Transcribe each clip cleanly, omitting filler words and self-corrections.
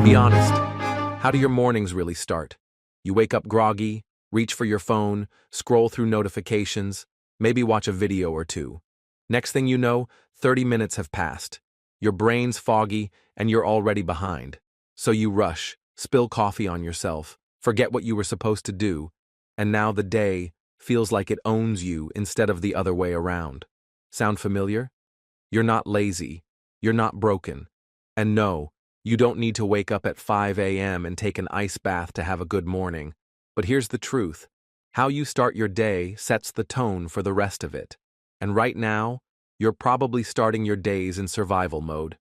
Be honest. How do your mornings really start? You wake up groggy, reach for your phone, scroll through notifications, maybe watch a video or two. Next thing you know, 30 minutes have passed. Your brain's foggy and you're already behind. So you rush, spill coffee on yourself, forget what you were supposed to do, and now the day feels like it owns you instead of the other way around. Sound familiar? You're not lazy. You're not broken. And no, you don't need to wake up at 5 a.m. and take an ice bath to have a good morning. But here's the truth. How you start your day sets the tone for the rest of it. And right now, you're probably starting your days in survival mode.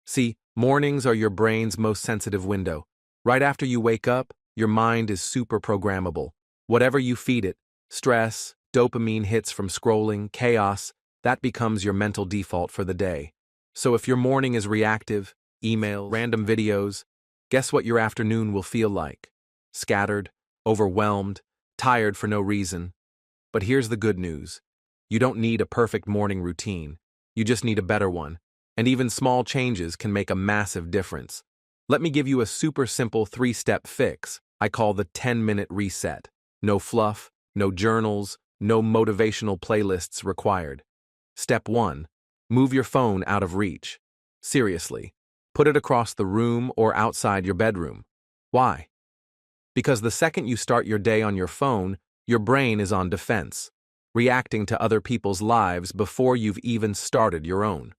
See, mornings are your brain's most sensitive window. Right after you wake up, your mind is super programmable. Whatever you feed it, stress, dopamine hits from scrolling, chaos, that becomes your mental default for the day. So if your morning is reactive, emails, random videos, guess what your afternoon will feel like? Scattered, overwhelmed, tired for no reason. But here's the good news. You don't need a perfect morning routine. You just need a better one. And even small changes can make a massive difference. Let me give you a super simple 3-step fix I call the 10-minute reset. No fluff, no journals, no motivational playlists required. Step 1. Move your phone out of reach. Seriously. Put it across the room or outside your bedroom. Why? Because the second you start your day on your phone, your brain is on defense, reacting to other people's lives before you've even started your own.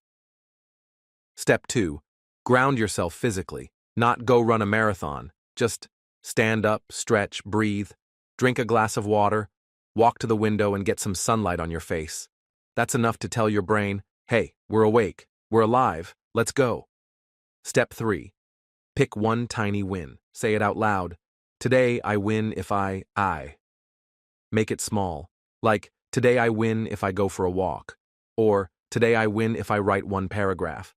Step 2. Ground yourself physically. Not go run a marathon. Just stand up, stretch, breathe, drink a glass of water, walk to the window and get some sunlight on your face. That's enough to tell your brain, hey, we're awake, we're alive, let's go. Step 3. Pick one tiny win. Say it out loud. Today I win if I. Make it small. Like, today I win if I go for a walk. Or, today I win if I write one paragraph.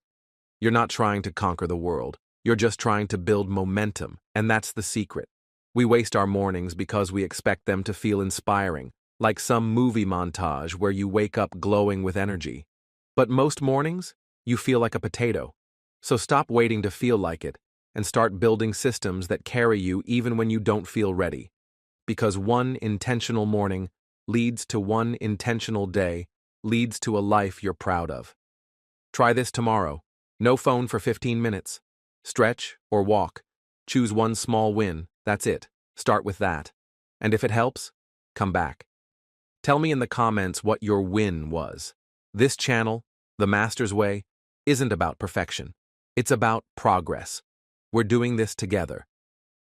You're not trying to conquer the world. You're just trying to build momentum, and that's the secret. We waste our mornings because we expect them to feel inspiring, like some movie montage where you wake up glowing with energy. But most mornings, you feel like a potato. So stop waiting to feel like it, and start building systems that carry you even when you don't feel ready. Because one intentional morning leads to one intentional day, leads to a life you're proud of. Try this tomorrow. No phone for 15 minutes. Stretch or walk. Choose one small win. That's it. Start with that. And if it helps, come back. Tell me in the comments what your win was. This channel, The Master's Way, isn't about perfection. It's about progress. We're doing this together.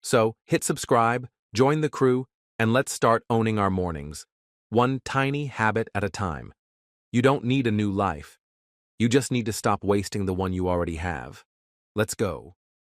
So hit subscribe, join the crew, and let's start owning our mornings. One tiny habit at a time. You don't need a new life. You just need to stop wasting the one you already have. Let's go.